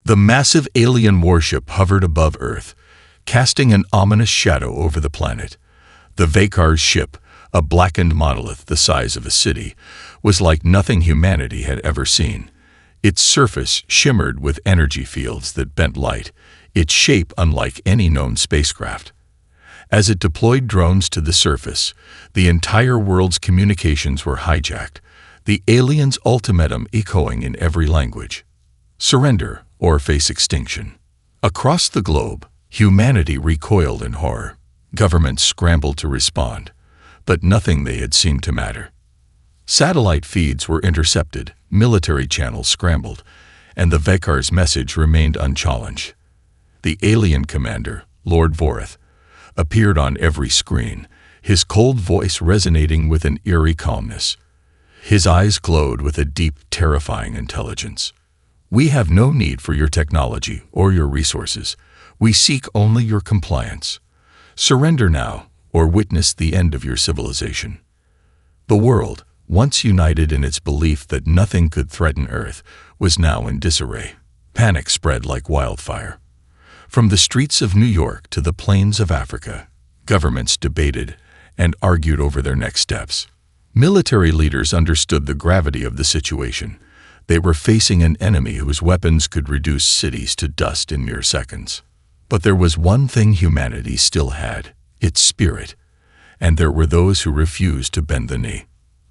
The massive alien warship hovered above Earth, casting an ominous shadow over the planet. The Vakar's ship, a blackened monolith the size of a city, was like nothing humanity had ever seen. Its surface shimmered with energy fields that bent light, its shape unlike any known spacecraft. As it deployed drones to the surface, the entire world's communications were hijacked, the aliens' ultimatum echoing in every language. Surrender or face extinction. Across the globe, humanity recoiled in horror. Governments scrambled to respond, but nothing they had seemed to matter. Satellite feeds were intercepted, military channels scrambled, and the Vakar's message remained unchallenged. The alien commander, Lord Vorith, appeared on every screen, his cold voice resonating with an eerie calmness. His eyes glowed with a deep, terrifying intelligence. "We have no need for your technology or your resources. We seek only your compliance. Surrender now, or witness the end of your civilization." The world, once united in its belief that nothing could threaten Earth, was now in disarray. Panic spread like wildfire. From the streets of New York to the plains of Africa, governments debated and argued over their next steps. Military leaders understood the gravity of the situation. They were facing an enemy whose weapons could reduce cities to dust in mere seconds. But there was one thing humanity still had, its spirit, and there were those who refused to bend the knee.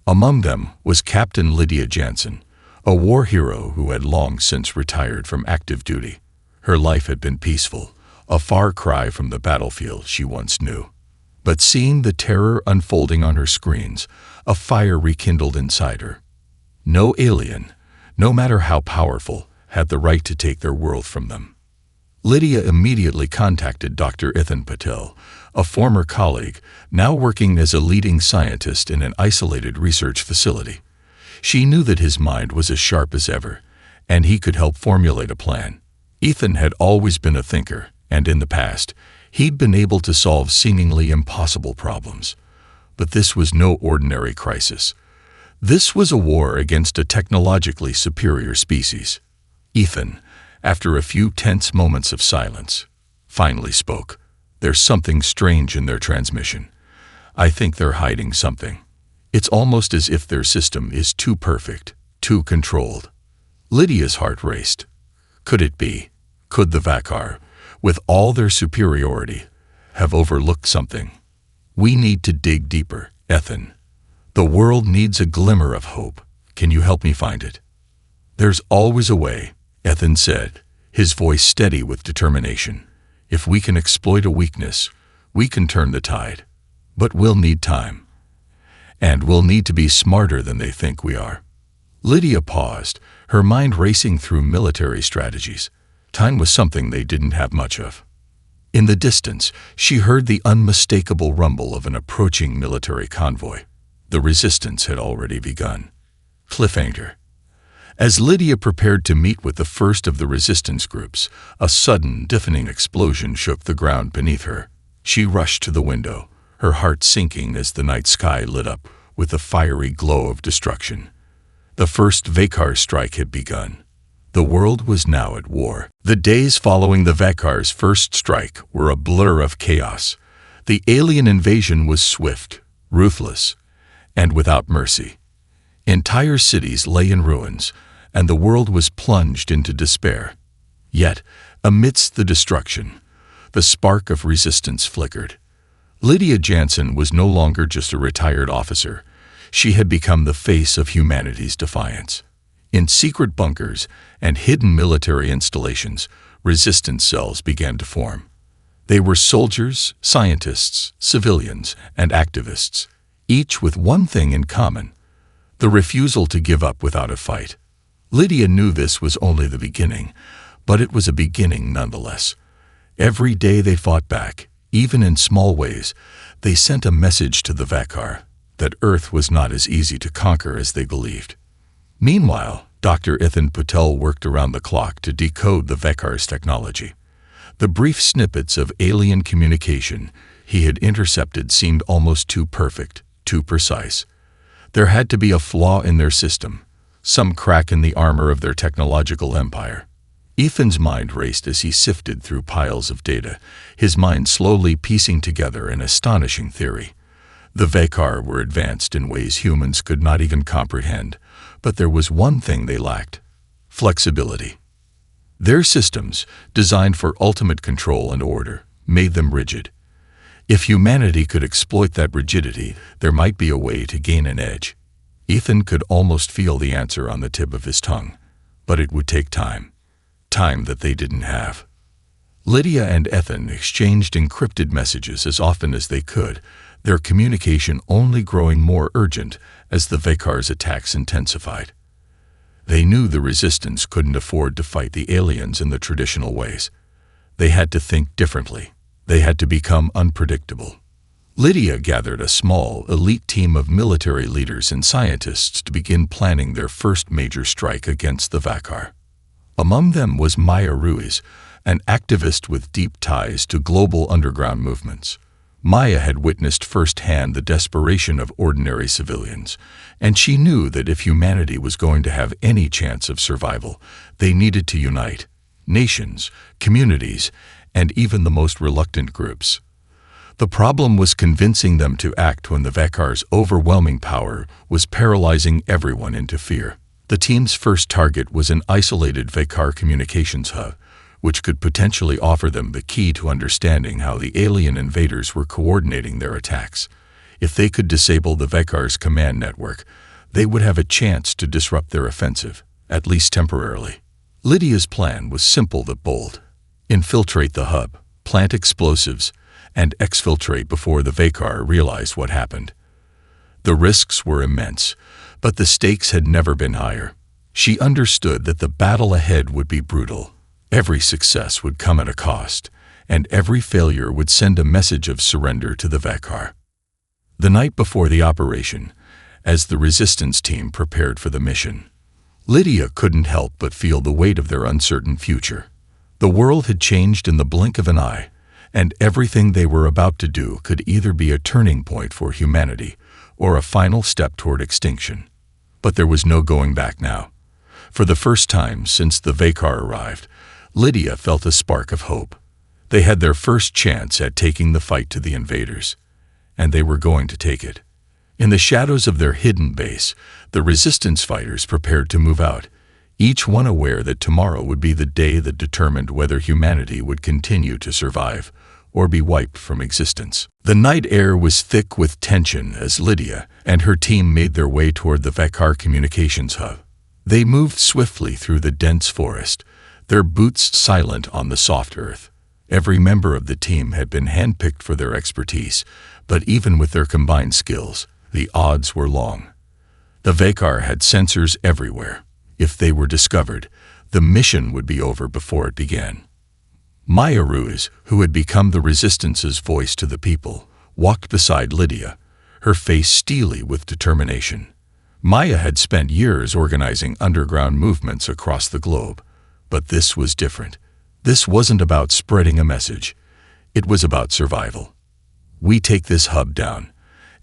Among them was Captain Lydia Jansen, a war hero who had long since retired from active duty. Her life had been peaceful, a far cry from the battlefield she once knew. But seeing the terror unfolding on her screens, a fire rekindled inside her. No alien, no matter how powerful, had the right to take their world from them. Lydia immediately contacted Dr. Ethan Patel, a former colleague, now working as a leading scientist in an isolated research facility. She knew that his mind was as sharp as ever, and he could help formulate a plan. Ethan had always been a thinker, and in the past, he'd been able to solve seemingly impossible problems. But this was no ordinary crisis. This was a war against a technologically superior species. Ethan, after a few tense moments of silence, finally spoke. "There's something strange in their transmission. I think they're hiding something. It's almost as if their system is too perfect, too controlled." Lydia's heart raced. Could it be? Could the Vakar, with all their superiority, have overlooked something? "We need to dig deeper, Ethan. The world needs a glimmer of hope. Can you help me find it?" "There's always a way," Ethan said, his voice steady with determination. "If we can exploit a weakness, we can turn the tide. But we'll need time. And we'll need to be smarter than they think we are." Lydia paused, her mind racing through military strategies. Time was something they didn't have much of. In the distance, she heard the unmistakable rumble of an approaching military convoy. The resistance had already begun. Cliffhanger. As Lydia prepared to meet with the first of the resistance groups, a sudden, deafening explosion shook the ground beneath her. She rushed to the window, her heart sinking as the night sky lit up with a fiery glow of destruction. The first Vakar strike had begun. The world was now at war. The days following the Vakar's first strike were a blur of chaos. The alien invasion was swift, ruthless, and without mercy. Entire cities lay in ruins, and the world was plunged into despair. Yet, amidst the destruction, the spark of resistance flickered. Lydia Jansen was no longer just a retired officer. She had become the face of humanity's defiance. In secret bunkers and hidden military installations, resistance cells began to form. They were soldiers, scientists, civilians, and activists, each with one thing in common: the refusal to give up without a fight. Lydia knew this was only the beginning, but it was a beginning nonetheless. Every day they fought back, even in small ways. They sent a message to the Vakar that Earth was not as easy to conquer as they believed. Meanwhile, Dr. Ethan Patel worked around the clock to decode the Vakar's technology. The brief snippets of alien communication he had intercepted seemed almost too perfect, too precise. There had to be a flaw in their system, some crack in the armor of their technological empire. Ethan's mind raced as he sifted through piles of data, his mind slowly piecing together an astonishing theory. The Vekar were advanced in ways humans could not even comprehend, but there was one thing they lacked: flexibility. Their systems, designed for ultimate control and order, made them rigid. If humanity could exploit that rigidity, there might be a way to gain an edge. Ethan could almost feel the answer on the tip of his tongue, but it would take time. Time that they didn't have. Lydia and Ethan exchanged encrypted messages as often as they could, their communication only growing more urgent as the Vekar's attacks intensified. They knew the Resistance couldn't afford to fight the aliens in the traditional ways. They had to think differently. They had to become unpredictable. Lydia gathered a small, elite team of military leaders and scientists to begin planning their first major strike against the Vekar. Among them was Maya Ruiz, an activist with deep ties to global underground movements. Maya had witnessed firsthand the desperation of ordinary civilians, and she knew that if humanity was going to have any chance of survival, they needed to unite nations, communities, and even the most reluctant groups. The problem was convincing them to act when the Vekar's overwhelming power was paralyzing everyone into fear. The team's first target was an isolated Vekar communications hub, which could potentially offer them the key to understanding how the alien invaders were coordinating their attacks. If they could disable the Vekar's command network, they would have a chance to disrupt their offensive, at least temporarily. Lydia's plan was simple but bold. Infiltrate the hub, plant explosives, and exfiltrate before the Vekar realized what happened. The risks were immense, but the stakes had never been higher. She understood that the battle ahead would be brutal. Every success would come at a cost, and every failure would send a message of surrender to the Vekar. The night before the operation, as the Resistance team prepared for the mission, Lydia couldn't help but feel the weight of their uncertain future. The world had changed in the blink of an eye, and everything they were about to do could either be a turning point for humanity or a final step toward extinction. But there was no going back now. For the first time since the Vekar arrived, Lydia felt a spark of hope. They had their first chance at taking the fight to the invaders, and they were going to take it. In the shadows of their hidden base, the Resistance fighters prepared to move out, each one aware that tomorrow would be the day that determined whether humanity would continue to survive or be wiped from existence. The night air was thick with tension as Lydia and her team made their way toward the Vekar communications hub. They moved swiftly through the dense forest, their boots silent on the soft earth. Every member of the team had been handpicked for their expertise, but even with their combined skills, the odds were long. The Vekar had sensors everywhere. If they were discovered, the mission would be over before it began. Maya Ruiz, who had become the Resistance's voice to the people, walked beside Lydia, her face steely with determination. Maya had spent years organizing underground movements across the globe, but this was different. This wasn't about spreading a message. It was about survival. "We take this hub down,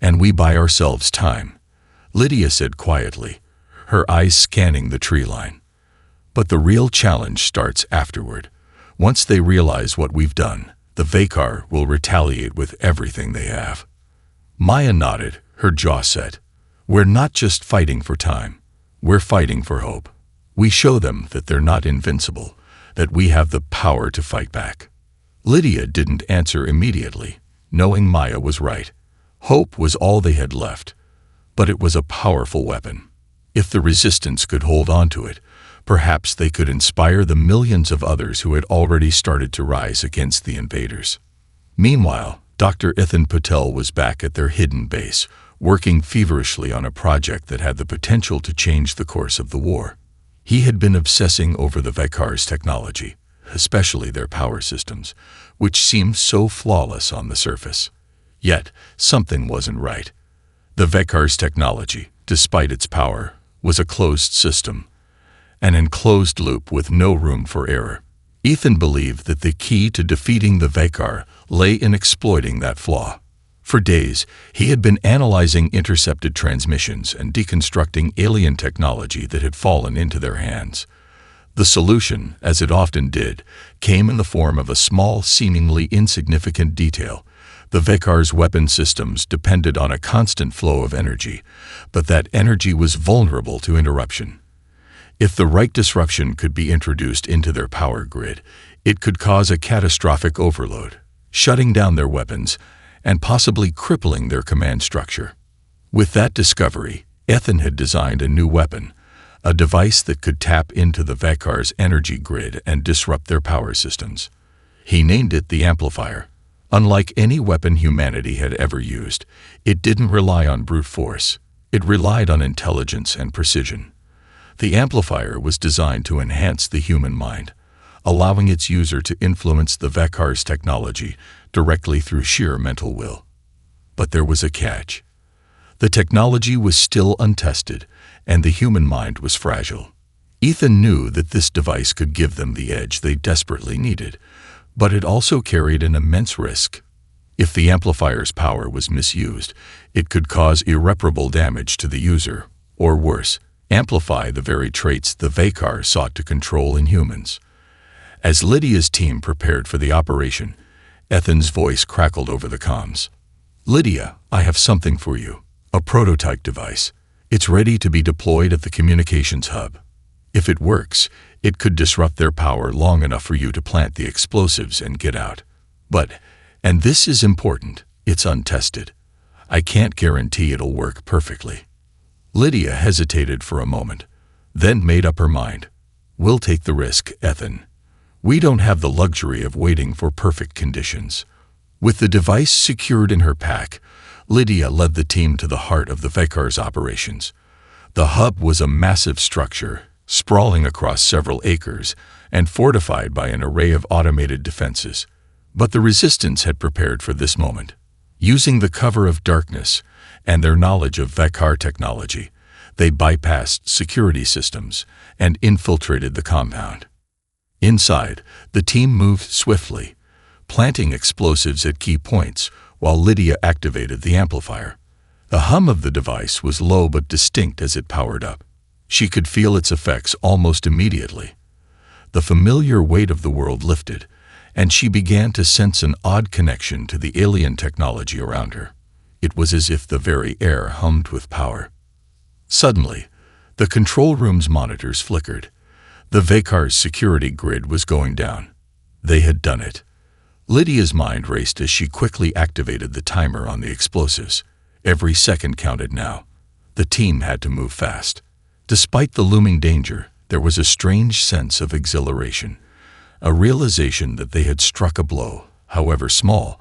and we buy ourselves time," Lydia said quietly, her eyes scanning the tree line. "But the real challenge starts afterward. Once they realize what we've done, the Vekar will retaliate with everything they have." Maya nodded, her jaw set. "We're not just fighting for time. We're fighting for hope. We show them that they're not invincible, that we have the power to fight back." Lydia didn't answer immediately, knowing Maya was right. Hope was all they had left, but it was a powerful weapon. If the Resistance could hold on to it, perhaps they could inspire the millions of others who had already started to rise against the invaders. Meanwhile, Dr. Ethan Patel was back at their hidden base, working feverishly on a project that had the potential to change the course of the war. He had been obsessing over the Vekar's technology, especially their power systems, which seemed so flawless on the surface. Yet, something wasn't right. The Vekar's technology, despite its power, was a closed system, an enclosed loop with no room for error. Ethan believed that the key to defeating the Vekar lay in exploiting that flaw. For days, he had been analyzing intercepted transmissions and deconstructing alien technology that had fallen into their hands. The solution, as it often did, came in the form of a small, seemingly insignificant detail. The Vekar's weapon systems depended on a constant flow of energy, but that energy was vulnerable to interruption. If the right disruption could be introduced into their power grid, it could cause a catastrophic overload, shutting down their weapons and possibly crippling their command structure. With that discovery, Ethan had designed a new weapon, a device that could tap into the Vekar's energy grid and disrupt their power systems. He named it the Amplifier. Unlike any weapon humanity had ever used, it didn't rely on brute force. It relied on intelligence and precision. The Amplifier was designed to enhance the human mind, allowing its user to influence the Vekar's technology directly through sheer mental will. But there was a catch. The technology was still untested, and the human mind was fragile. Ethan knew that this device could give them the edge they desperately needed, but it also carried an immense risk. If the amplifier's power was misused, it could cause irreparable damage to the user, or worse, amplify the very traits the Vekar sought to control in humans. As Lydia's team prepared for the operation, Ethan's voice crackled over the comms. "Lydia, I have something for you. A prototype device. It's ready to be deployed at the communications hub. If it works, it could disrupt their power long enough for you to plant the explosives and get out. But, and this is important, it's untested. I can't guarantee it'll work perfectly." Lydia hesitated for a moment, then made up her mind. "We'll take the risk, Ethan. We don't have the luxury of waiting for perfect conditions." With the device secured in her pack, Lydia led the team to the heart of the Vekar's operations. The hub was a massive structure, sprawling across several acres and fortified by an array of automated defenses. But the resistance had prepared for this moment. Using the cover of darkness and their knowledge of Vekar technology, they bypassed security systems and infiltrated the compound. Inside, the team moved swiftly, planting explosives at key points while Lydia activated the amplifier. The hum of the device was low but distinct as it powered up. She could feel its effects almost immediately. The familiar weight of the world lifted, and she began to sense an odd connection to the alien technology around her. It was as if the very air hummed with power. Suddenly, the control room's monitors flickered. The Vekar's security grid was going down. They had done it. Lydia's mind raced as she quickly activated the timer on the explosives. Every second counted now. The team had to move fast. Despite the looming danger, there was a strange sense of exhilaration, a realization that they had struck a blow, however small,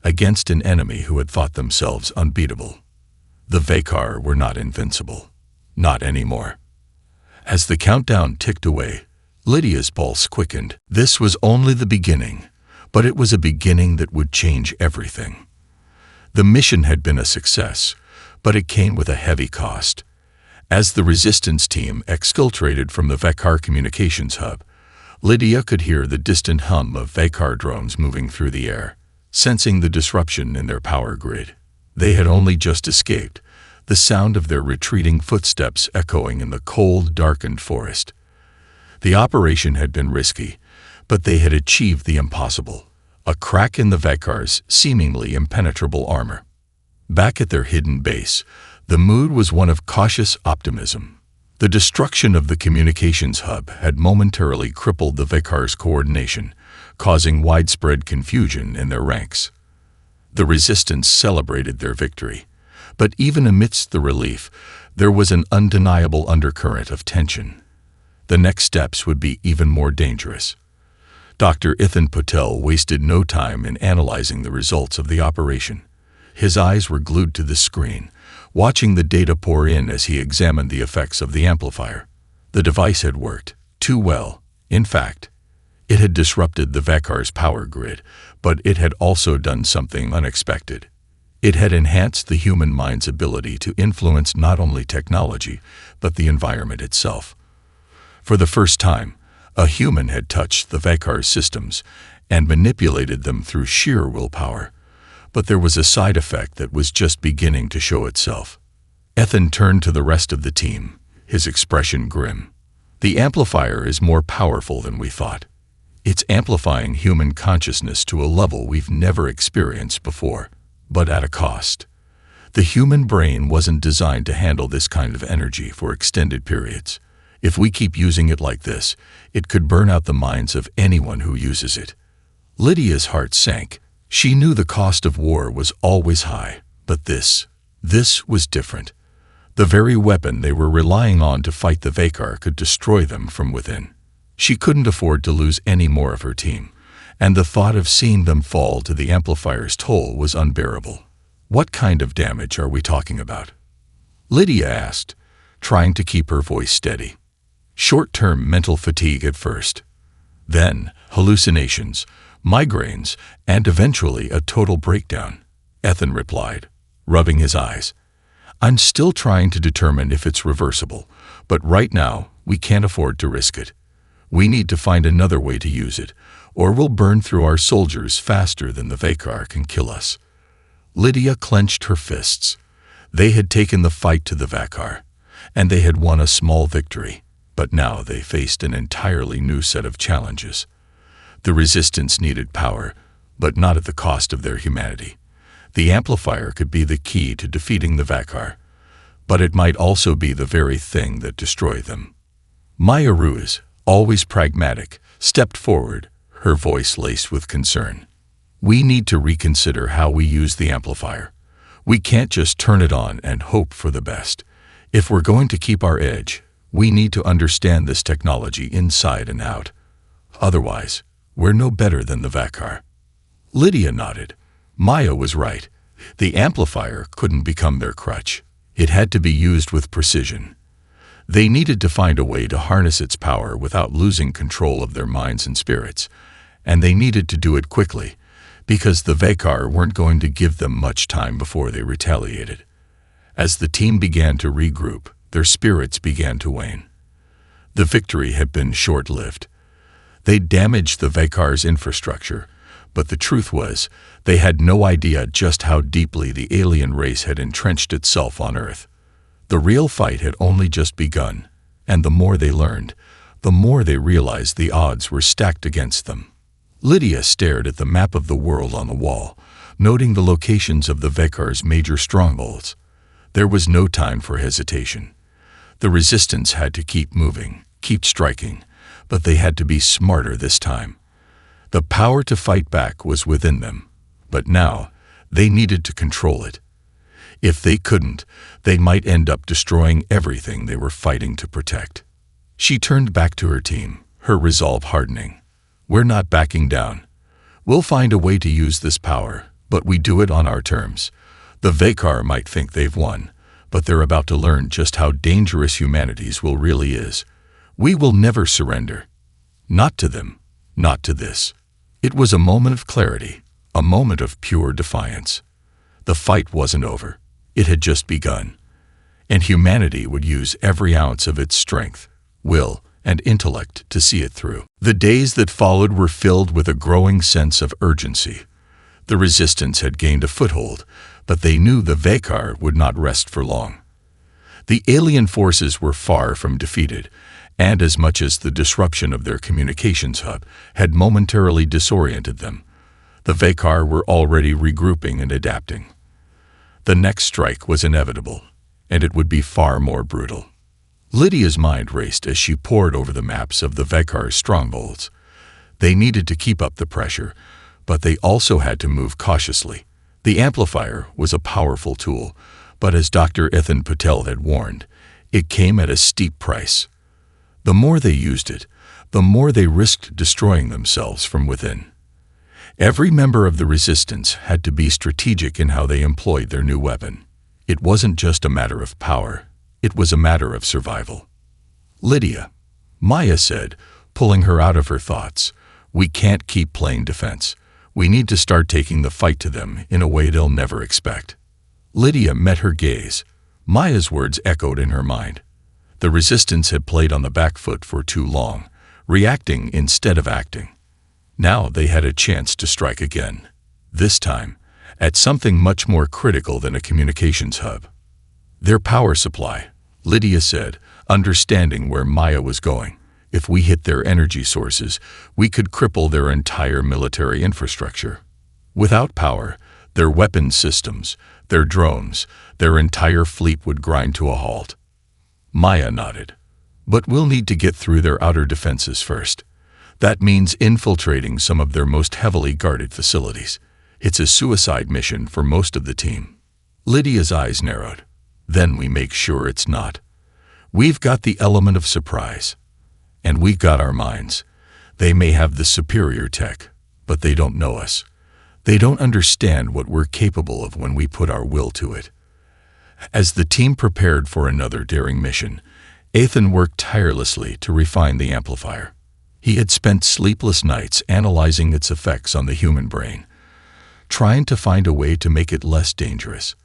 against an enemy who had thought themselves unbeatable. The Vekar were not invincible. Not anymore. As the countdown ticked away, Lydia's pulse quickened. This was only the beginning, but it was a beginning that would change everything. The mission had been a success, but it came with a heavy cost. As the resistance team exfiltrated from the Vekar communications hub, Lydia could hear the distant hum of Vekar drones moving through the air, sensing the disruption in their power grid. They had only just escaped, the sound of their retreating footsteps echoing in the cold, darkened forest. The operation had been risky, but they had achieved the impossible, a crack in the Vekar's seemingly impenetrable armor. Back at their hidden base, the mood was one of cautious optimism. The destruction of the communications hub had momentarily crippled the Vekar's coordination, causing widespread confusion in their ranks. The resistance celebrated their victory, but even amidst the relief, there was an undeniable undercurrent of tension. The next steps would be even more dangerous. Dr. Ethan Patel wasted no time in analyzing the results of the operation. His eyes were glued to the screen, watching the data pour in as he examined the effects of the amplifier. The device had worked too well. In fact, it had disrupted the Vekar's power grid, but it had also done something unexpected. It had enhanced the human mind's ability to influence not only technology, but the environment itself. For the first time, a human had touched the Vekar's systems and manipulated them through sheer willpower. But there was a side effect that was just beginning to show itself. Ethan turned to the rest of the team, his expression grim. The amplifier is more powerful than we thought. It's amplifying human consciousness to a level we've never experienced before, but at a cost. The human brain wasn't designed to handle this kind of energy for extended periods. If we keep using it like this, it could burn out the minds of anyone who uses it. Lydia's heart sank. She knew the cost of war was always high, but this was different. The very weapon they were relying on to fight the Vakar could destroy them from within. She couldn't afford to lose any more of her team, and the thought of seeing them fall to the amplifier's toll was unbearable. What kind of damage are we talking about? Lydia asked, trying to keep her voice steady. Short-term mental fatigue at first, then hallucinations, migraines, and eventually a total breakdown, Ethan replied, rubbing his eyes. I'm still trying to determine if it's reversible, but right now we can't afford to risk it. We need to find another way to use it, or we'll burn through our soldiers faster than the Vakar can kill us. Lydia clenched her fists. They had taken the fight to the Vakar, and they had won a small victory, but now they faced an entirely new set of challenges. The resistance needed power, but not at the cost of their humanity. The amplifier could be the key to defeating the Vakar, but it might also be the very thing that destroyed them. Maya Ruiz, always pragmatic, stepped forward, her voice laced with concern. We need to reconsider how we use the amplifier. We can't just turn it on and hope for the best. If we're going to keep our edge, we need to understand this technology inside and out. Otherwise, we're no better than the Vakar. Lydia nodded. Maya was right. The amplifier couldn't become their crutch. It had to be used with precision. They needed to find a way to harness its power without losing control of their minds and spirits, and they needed to do it quickly, because the Vakar weren't going to give them much time before they retaliated. As the team began to regroup, their spirits began to wane. The victory had been short-lived. They damaged the Vakar's infrastructure, but the truth was, they had no idea just how deeply the alien race had entrenched itself on Earth. The real fight had only just begun, and the more they learned, the more they realized the odds were stacked against them. Lydia stared at the map of the world on the wall, noting the locations of the Vakar's major strongholds. There was no time for hesitation. The resistance had to keep moving, keep striking, but they had to be smarter this time. The power to fight back was within them, but now they needed to control it. If they couldn't, they might end up destroying everything they were fighting to protect. She turned back to her team, her resolve hardening. We're not backing down. We'll find a way to use this power, but we do it on our terms. The Vakar might think they've won, but they're about to learn just how dangerous humanity's will really is. We will never surrender. Not to them, not to this. It was a moment of clarity, a moment of pure defiance. The fight wasn't over. It had just begun. And humanity would use every ounce of its strength, will, and intellect to see it through. The days that followed were filled with a growing sense of urgency. The resistance had gained a foothold, but they knew the Vakar would not rest for long. The alien forces were far from defeated, and as much as the disruption of their communications hub had momentarily disoriented them, the Vakar were already regrouping and adapting. The next strike was inevitable, and it would be far more brutal. Lydia's mind raced as she pored over the maps of the Vakar's strongholds. They needed to keep up the pressure, but they also had to move cautiously. The amplifier was a powerful tool, but as Dr. Ethan Patel had warned, it came at a steep price. The more they used it, the more they risked destroying themselves from within. Every member of the resistance had to be strategic in how they employed their new weapon. It wasn't just a matter of power. It was a matter of survival. Lydia, Maya said, pulling her out of her thoughts, we can't keep playing defense. We need to start taking the fight to them in a way they'll never expect. Lydia met her gaze. Maya's words echoed in her mind. The resistance had played on the back foot for too long, reacting instead of acting. Now they had a chance to strike again. This time, at something much more critical than a communications hub. Their power supply, Lydia said, understanding where Maya was going. If we hit their energy sources, we could cripple their entire military infrastructure. Without power, their weapons systems, their drones, their entire fleet would grind to a halt. Maya nodded. But we'll need to get through their outer defenses first. That means infiltrating some of their most heavily guarded facilities. It's a suicide mission for most of the team. Lydia's eyes narrowed. Then we make sure it's not. We've got the element of surprise. And we've got our minds. They may have the superior tech, but they don't know us. They don't understand what we're capable of when we put our will to it. As the team prepared for another daring mission, Ethan worked tirelessly to refine the amplifier. He had spent sleepless nights analyzing its effects on the human brain, trying to find a way to make it less dangerous.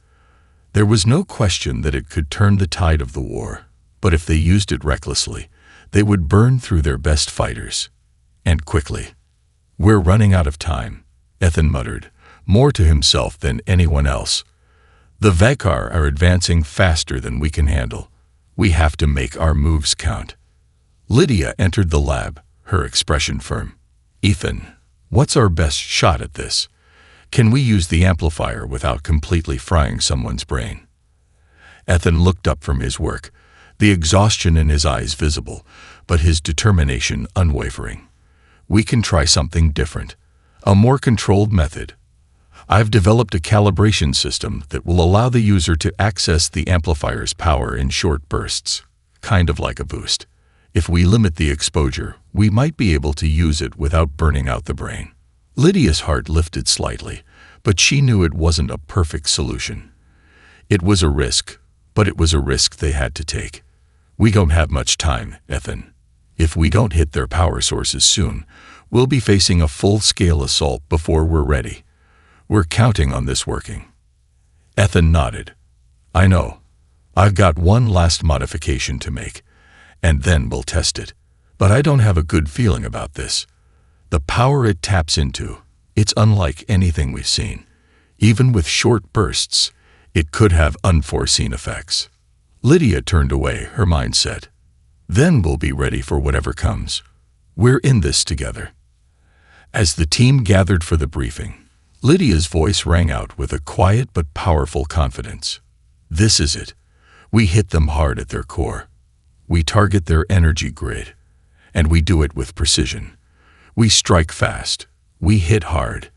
There was no question that it could turn the tide of the war, but if they used it recklessly, they would burn through their best fighters. And quickly. "We're running out of time," Ethan muttered, more to himself than anyone else. "The Vekar are advancing faster than we can handle. We have to make our moves count." Lydia entered the lab, her expression firm. "Ethan, what's our best shot at this? Can we use the amplifier without completely frying someone's brain?" Ethan looked up from his work, the exhaustion in his eyes visible, but his determination unwavering. "We can try something different, a more controlled method. I've developed a calibration system that will allow the user to access the amplifier's power in short bursts, kind of like a boost. If we limit the exposure, we might be able to use it without burning out the brain." Lydia's heart lifted slightly, but she knew it wasn't a perfect solution. It was a risk, but it was a risk they had to take. "We don't have much time, Ethan. If we don't hit their power sources soon, we'll be facing a full-scale assault before we're ready. We're counting on this working." Ethan nodded. "I know. I've got one last modification to make, and then we'll test it. But I don't have a good feeling about this. The power it taps into, it's unlike anything we've seen. Even with short bursts, it could have unforeseen effects." Lydia turned away, her mind set. "Then we'll be ready for whatever comes. We're in this together." As the team gathered for the briefing, Lydia's voice rang out with a quiet but powerful confidence. "This is it. We hit them hard at their core. We target their energy grid, and we do it with precision. We strike fast, we hit hard,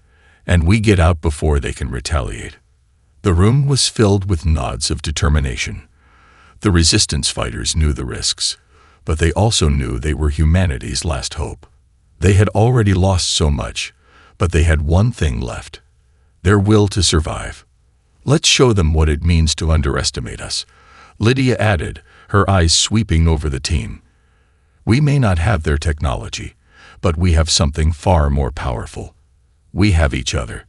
and we get out before they can retaliate." The room was filled with nods of determination. The resistance fighters knew the risks, but they also knew they were humanity's last hope. They had already lost so much, but they had one thing left: their will to survive. "Let's show them what it means to underestimate us," Lydia added, her eyes sweeping over the team. "We may not have their technology, but we have something far more powerful. We have each other.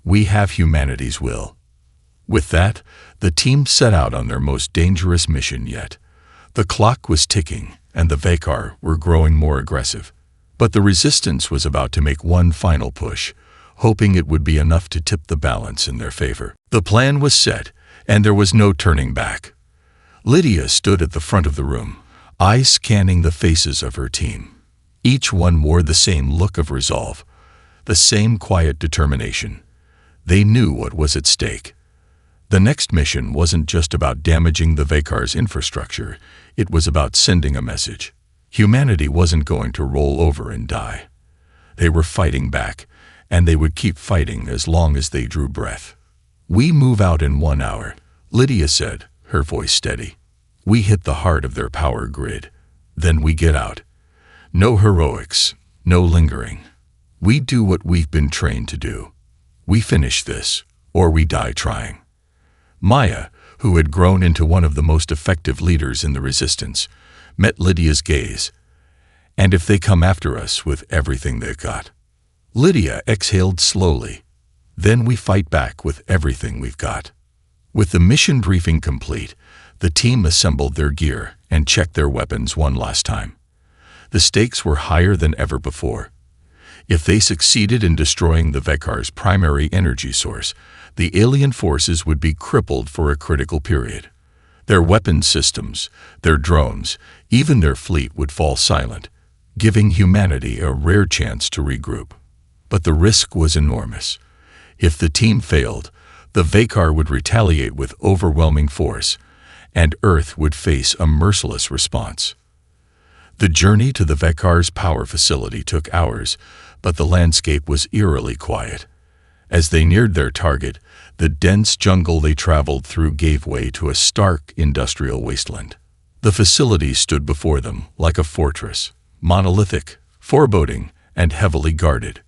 We have humanity's will." With that, the team set out on their most dangerous mission yet. The clock was ticking, and the Vekar were growing more aggressive. But the resistance was about to make one final push, hoping it would be enough to tip the balance in their favor. The plan was set, and there was no turning back. Lydia stood at the front of the room, eyes scanning the faces of her team. Each one wore the same look of resolve, the same quiet determination. They knew what was at stake. The next mission wasn't just about damaging the Vekar's infrastructure, it was about sending a message. Humanity wasn't going to roll over and die. They were fighting back, and they would keep fighting as long as they drew breath. "We move out in 1 hour," Lydia said, her voice steady. "We hit the heart of their power grid. Then we get out. No heroics, no lingering. We do what we've been trained to do. We finish this, or we die trying." Maya, who had grown into one of the most effective leaders in the resistance, met Lydia's gaze. "And if they come after us with everything they've got?" Lydia exhaled slowly. "Then we fight back with everything we've got." With the mission briefing complete, the team assembled their gear and checked their weapons one last time. The stakes were higher than ever before. If they succeeded in destroying the Vekar's primary energy source, the alien forces would be crippled for a critical period. Their weapon systems, their drones, even their fleet would fall silent, giving humanity a rare chance to regroup. But the risk was enormous. If the team failed, the Vakar would retaliate with overwhelming force, and Earth would face a merciless response. The journey to the Vakar's power facility took hours, but the landscape was eerily quiet. As they neared their target, the dense jungle they traveled through gave way to a stark industrial wasteland. The facility stood before them like a fortress, monolithic, foreboding, and heavily guarded.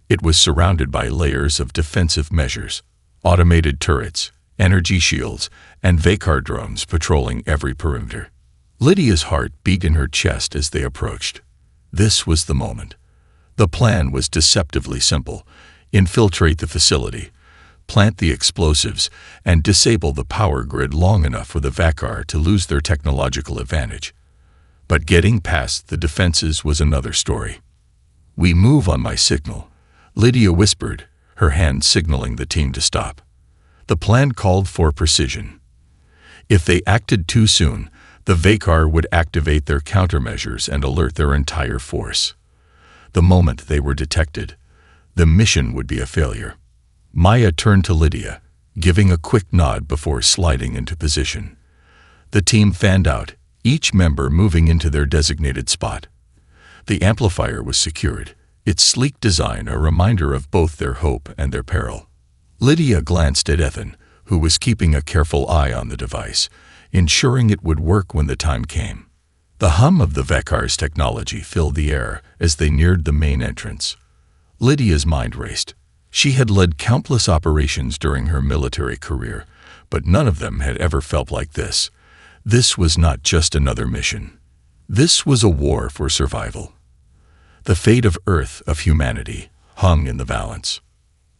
It was surrounded by layers of defensive measures, automated turrets, energy shields, and Vakar drones patrolling every perimeter. Lydia's heart beat in her chest as they approached. This was the moment. The plan was deceptively simple: infiltrate the facility, plant the explosives, and disable the power grid long enough for the Vakar to lose their technological advantage. But getting past the defenses was another story. "We move on my signal," Lydia whispered, her hand signaling the team to stop. The plan called for precision. If they acted too soon, the Vakar would activate their countermeasures and alert their entire force. The moment they were detected, the mission would be a failure. Maya turned to Lydia, giving a quick nod before sliding into position. The team fanned out, each member moving into their designated spot. The amplifier was secured, its sleek design a reminder of both their hope and their peril. Lydia glanced at Ethan, who was keeping a careful eye on the device, ensuring it would work when the time came. The hum of the Vakar's technology filled the air as they neared the main entrance. Lydia's mind raced. She had led countless operations during her military career, but none of them had ever felt like this. This was not just another mission. This was a war for survival. The fate of Earth, of humanity, hung in the balance.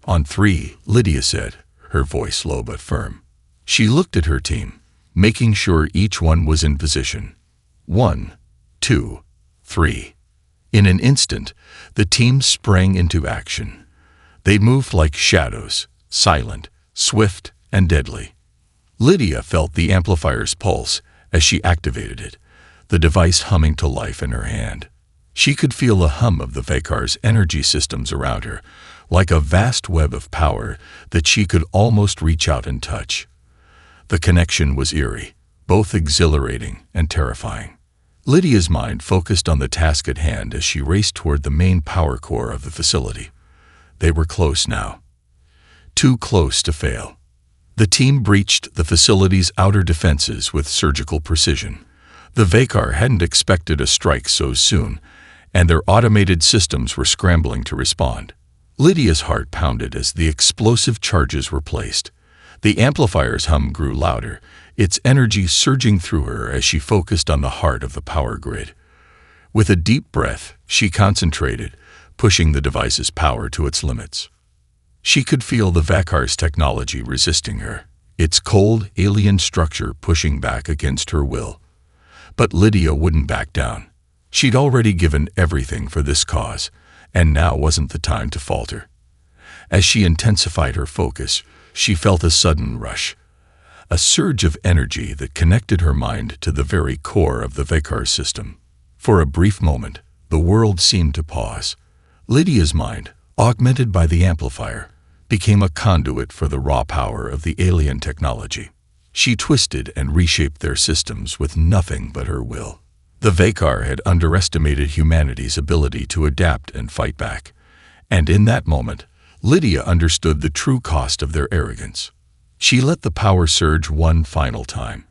"On 3, Lydia said, her voice low but firm. She looked at her team, making sure each one was in position. 1, 2, 3. In an instant, the team sprang into action. They moved like shadows, silent, swift, and deadly. Lydia felt the amplifier's pulse as she activated it, the device humming to life in her hand. She could feel the hum of the Vakar's energy systems around her, like a vast web of power that she could almost reach out and touch. The connection was eerie, both exhilarating and terrifying. Lydia's mind focused on the task at hand as she raced toward the main power core of the facility. They were close now. Too close to fail. The team breached the facility's outer defenses with surgical precision. The Vakar hadn't expected a strike so soon, and their automated systems were scrambling to respond. Lydia's heart pounded as the explosive charges were placed. The amplifier's hum grew louder, its energy surging through her as she focused on the heart of the power grid. With a deep breath, she concentrated, pushing the device's power to its limits. She could feel the Vakar's technology resisting her, its cold, alien structure pushing back against her will. But Lydia wouldn't back down. She'd already given everything for this cause, and now wasn't the time to falter. As she intensified her focus, she felt a sudden rush, a surge of energy that connected her mind to the very core of the Vakar system. For a brief moment, the world seemed to pause. Lydia's mind, augmented by the amplifier, became a conduit for the raw power of the alien technology. She twisted and reshaped their systems with nothing but her will. The Vakar had underestimated humanity's ability to adapt and fight back, and in that moment, Lydia understood the true cost of their arrogance. She let the power surge one final time,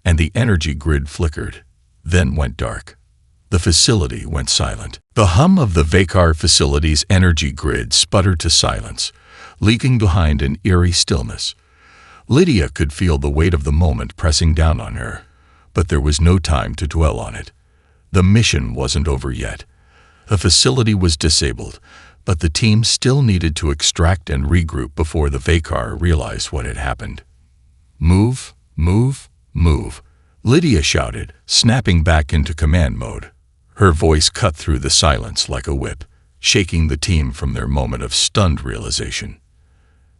and the energy grid flickered, then went dark. The facility went silent. The hum of the Vakar facility's energy grid sputtered to silence, leaking behind an eerie stillness. Lydia could feel the weight of the moment pressing down on her, but there was no time to dwell on it. The mission wasn't over yet. The facility was disabled, but the team still needed to extract and regroup before the Vakar realized what had happened. "Move, move, move," Lydia shouted, snapping back into command mode. Her voice cut through the silence like a whip, shaking the team from their moment of stunned realization.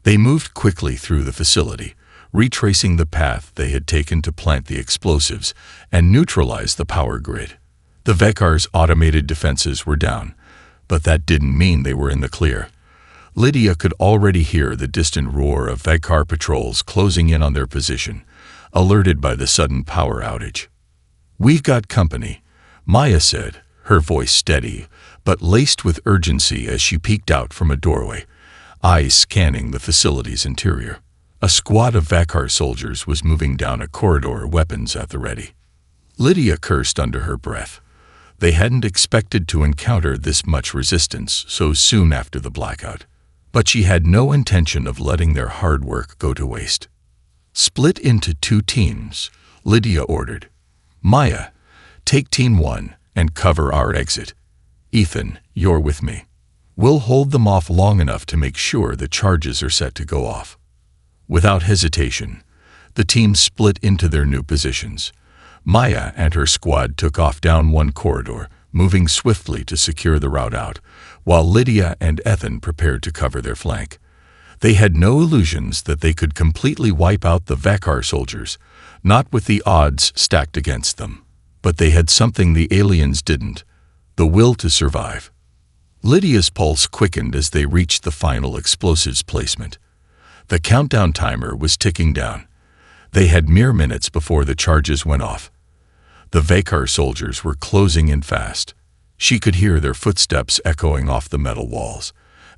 They moved quickly through the facility, retracing the path they had taken to plant the explosives and neutralize the power grid. The Vekar's automated defenses were down, but that didn't mean they were in the clear. Lydia could already hear the distant roar of Vekar patrols closing in on their position, alerted by the sudden power outage. "We've got company," Maya said, her voice steady, but laced with urgency as she peeked out from a doorway, eyes scanning the facility's interior. A squad of Vekar soldiers was moving down a corridor, weapons at the ready. Lydia cursed under her breath. They hadn't expected to encounter this much resistance so soon after the blackout. But she had no intention of letting their hard work go to waste. "Split into 2 teams, Lydia ordered. "Maya, take Team 1 and cover our exit. Ethan, you're with me. We'll hold them off long enough to make sure the charges are set to go off." Without hesitation, the teams split into their new positions. Maya and her squad took off down one corridor, moving swiftly to secure the route out, while Lydia and Ethan prepared to cover their flank. They had no illusions that they could completely wipe out the Vekar soldiers, not with the odds stacked against them. But they had something the aliens didn't: the will to survive. Lydia's pulse quickened as they reached the final explosives placement. The countdown timer was ticking down. They had mere minutes before the charges went off. The Vekar soldiers were closing in fast. She could hear their footsteps echoing off the metal walls,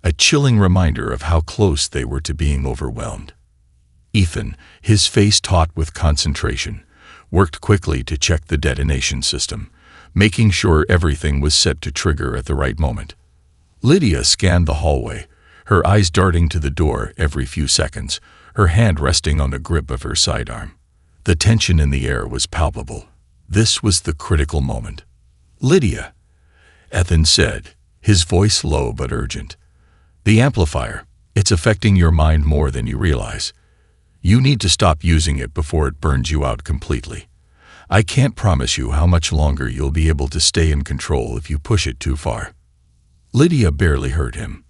a chilling reminder of how close they were to being overwhelmed. Ethan, his face taut with concentration, worked quickly to check the detonation system, making sure everything was set to trigger at the right moment. Lydia scanned the hallway, her eyes darting to the door every few seconds, her hand resting on the grip of her sidearm. The tension in the air was palpable. This was the critical moment. "Lydia," Ethan said, his voice low but urgent. "The amplifier, it's affecting your mind more than you realize. You need to stop using it before it burns you out completely. I can't promise you how much longer you'll be able to stay in control if you push it too far." Lydia barely heard him.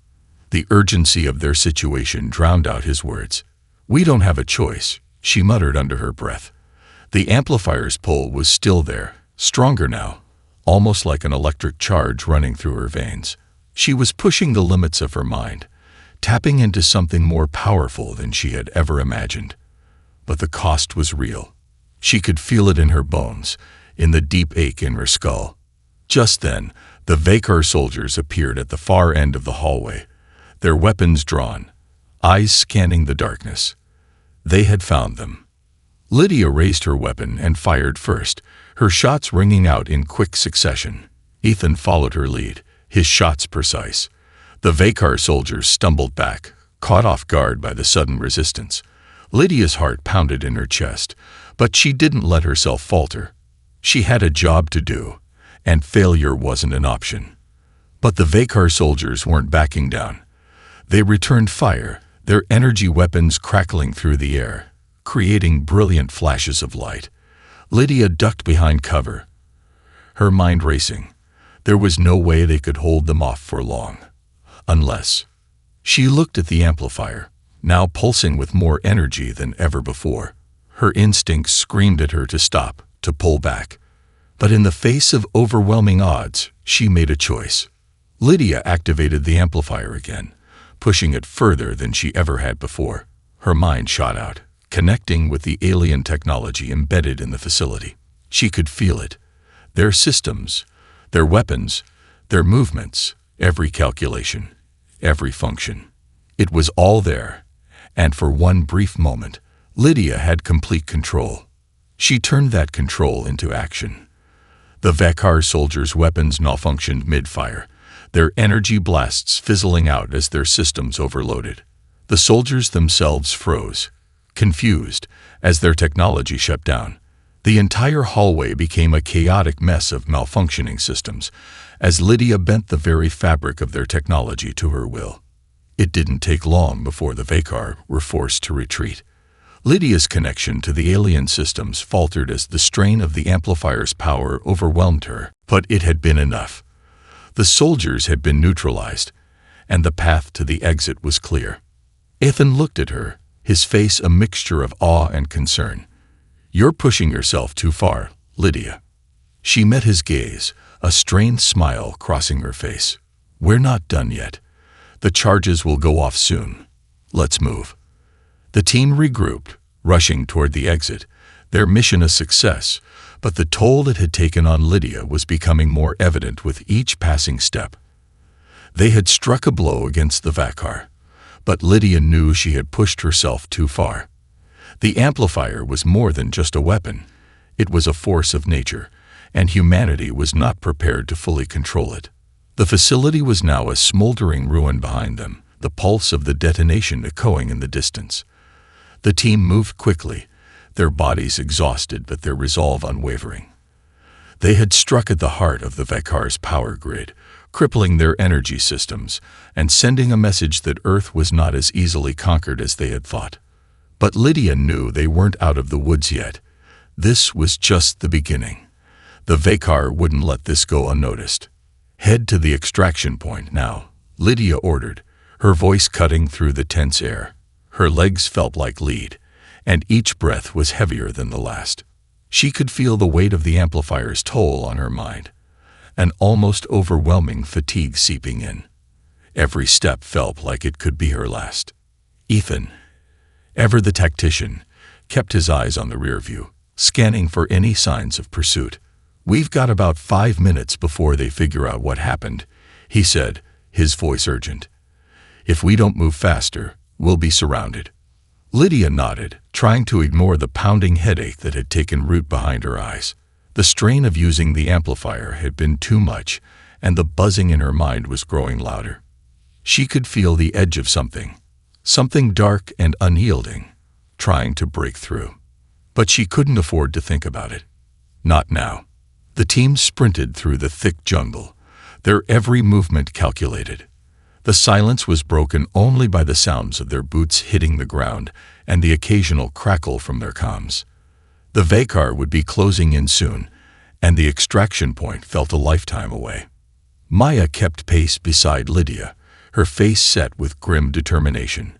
The urgency of their situation drowned out his words. "We don't have a choice," she muttered under her breath. The amplifier's pull was still there, stronger now, almost like an electric charge running through her veins. She was pushing the limits of her mind, tapping into something more powerful than she had ever imagined. But the cost was real. She could feel it in her bones, in the deep ache in her skull. Just then, the Vekar soldiers appeared at the far end of the hallway, their weapons drawn, eyes scanning the darkness. They had found them. Lydia raised her weapon and fired first, her shots ringing out in quick succession. Ethan followed her lead, his shots precise. The Vekar soldiers stumbled back, caught off guard by the sudden resistance. Lydia's heart pounded in her chest, but she didn't let herself falter. She had a job to do, and failure wasn't an option. But the Vekar soldiers weren't backing down. They returned fire, their energy weapons crackling through the air, creating brilliant flashes of light. Lydia ducked behind cover, her mind racing. There was no way they could hold them off for long. Unless... She looked at the amplifier, now pulsing with more energy than ever before. Her instincts screamed at her to stop, to pull back. But in the face of overwhelming odds, she made a choice. Lydia activated the amplifier again, pushing it further than she ever had before. Her mind shot out, connecting with the alien technology embedded in the facility. She could feel it. Their systems, their weapons, their movements, every calculation, every function. It was all there, and for one brief moment, Lydia had complete control. She turned that control into action. The Vekar soldiers' weapons malfunctioned mid-fire, their energy blasts fizzling out as their systems overloaded. The soldiers themselves froze, confused, as their technology shut down. The entire hallway became a chaotic mess of malfunctioning systems, as Lydia bent the very fabric of their technology to her will. It didn't take long before the Vekar were forced to retreat. Lydia's connection to the alien systems faltered as the strain of the amplifier's power overwhelmed her, but it had been enough. The soldiers had been neutralized, and the path to the exit was clear. Ethan looked at her, his face a mixture of awe and concern. "You're pushing yourself too far, Lydia." She met his gaze, a strained smile crossing her face. "We're not done yet. The charges will go off soon. Let's move." The team regrouped, rushing toward the exit, their mission a success, but the toll it had taken on Lydia was becoming more evident with each passing step. They had struck a blow against the Vakar, but Lydia knew she had pushed herself too far. The amplifier was more than just a weapon. It was a force of nature, and humanity was not prepared to fully control it. The facility was now a smoldering ruin behind them, the pulse of the detonation echoing in the distance. The team moved quickly, their bodies exhausted but their resolve unwavering. They had struck at the heart of the Vakar's power grid, crippling their energy systems and sending a message that Earth was not as easily conquered as they had thought. But Lydia knew they weren't out of the woods yet. This was just the beginning. The Vakar wouldn't let this go unnoticed. "Head to the extraction point now," Lydia ordered, her voice cutting through the tense air. Her legs felt like lead, and each breath was heavier than the last. She could feel the weight of the amplifier's toll on her mind, an almost overwhelming fatigue seeping in. Every step felt like it could be her last. Ethan, ever the tactician, kept his eyes on the rear view, scanning for any signs of pursuit. "We've got about 5 minutes before they figure out what happened," he said, his voice urgent. "If we don't move faster, we'll be surrounded." Lydia nodded, trying to ignore the pounding headache that had taken root behind her eyes. The strain of using the amplifier had been too much, and the buzzing in her mind was growing louder. She could feel the edge of something dark and unyielding, trying to break through. But she couldn't afford to think about it. Not now. The team sprinted through the thick jungle, their every movement calculated. The silence was broken only by the sounds of their boots hitting the ground and the occasional crackle from their comms. The Vakar would be closing in soon, and the extraction point felt a lifetime away. Maya kept pace beside Lydia, her face set with grim determination.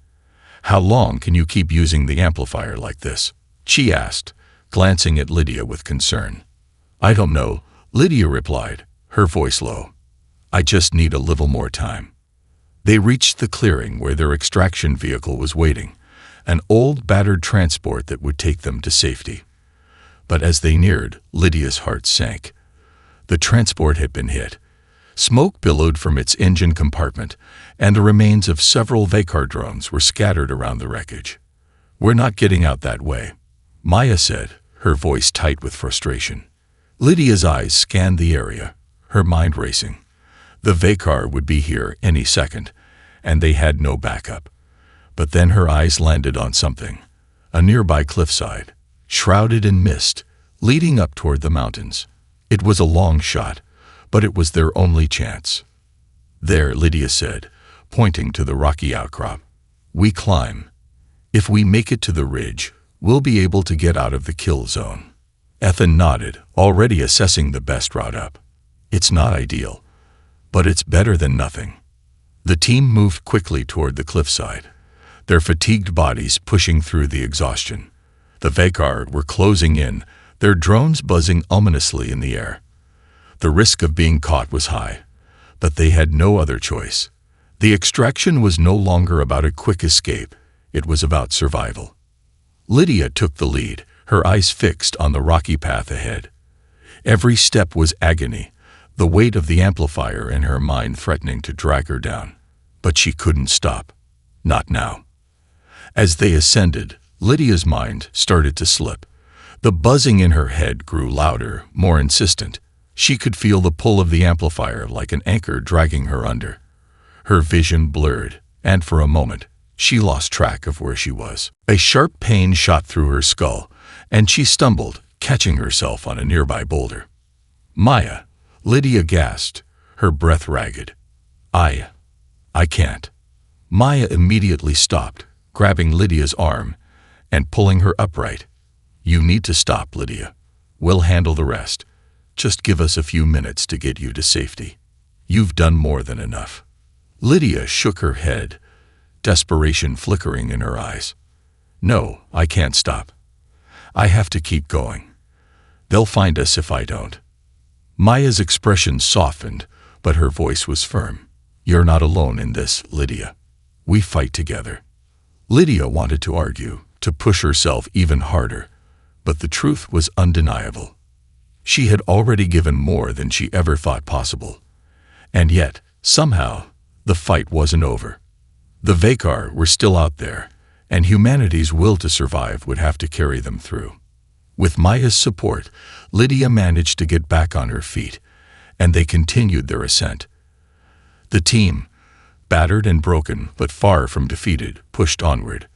"How long can you keep using the amplifier like this?" she asked, glancing at Lydia with concern. "I don't know," Lydia replied, her voice low. "I just need a little more time." They reached the clearing where their extraction vehicle was waiting, an old battered transport that would take them to safety. But as they neared, Lydia's heart sank. The transport had been hit. Smoke billowed from its engine compartment, and the remains of several Vakar drones were scattered around the wreckage. "We're not getting out that way," Maya said, her voice tight with frustration. Lydia's eyes scanned the area, her mind racing. The Vakar would be here any second, and they had no backup. But then her eyes landed on something, a nearby cliffside, shrouded in mist, leading up toward the mountains. It was a long shot, but it was their only chance. "There," Lydia said, pointing to the rocky outcrop. "We climb. If we make it to the ridge, we'll be able to get out of the kill zone." Ethan nodded, already assessing the best route up. "It's not ideal, but it's better than nothing." The team moved quickly toward the cliffside, their fatigued bodies pushing through the exhaustion. The Vakar were closing in, their drones buzzing ominously in the air. The risk of being caught was high, but they had no other choice. The extraction was no longer about a quick escape, it was about survival. Lydia took the lead, her eyes fixed on the rocky path ahead. Every step was agony, the weight of the amplifier in her mind threatening to drag her down. But she couldn't stop. Not now. As they ascended, Lydia's mind started to slip. The buzzing in her head grew louder, more insistent. She could feel the pull of the amplifier like an anchor dragging her under. Her vision blurred, and for a moment, she lost track of where she was. A sharp pain shot through her skull, and she stumbled, catching herself on a nearby boulder. "Maya," Lydia gasped, her breath ragged. I can't." Maya immediately stopped, grabbing Lydia's arm and pulling her upright. "You need to stop, Lydia. We'll handle the rest. Just give us a few minutes to get you to safety. You've done more than enough." Lydia shook her head, desperation flickering in her eyes. No, I can't stop. I have to keep going. They'll find us if I don't. Maya's expression softened, but her voice was firm. You're not alone in this, Lydia. We fight together. Lydia wanted to argue, to push herself even harder, but the truth was undeniable. She had already given more than she ever thought possible. And yet, somehow, the fight wasn't over. The Vakar were still out there, and humanity's will to survive would have to carry them through. With Maya's support, Lydia managed to get back on her feet, and they continued their ascent. The team, battered and broken but far from defeated, pushed onward.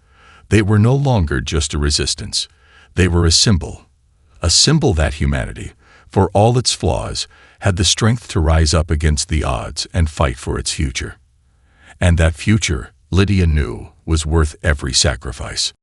They were no longer just a resistance. They were a symbol that humanity, for all its flaws, had the strength to rise up against the odds and fight for its future. And that future, Lydia knew, was worth every sacrifice.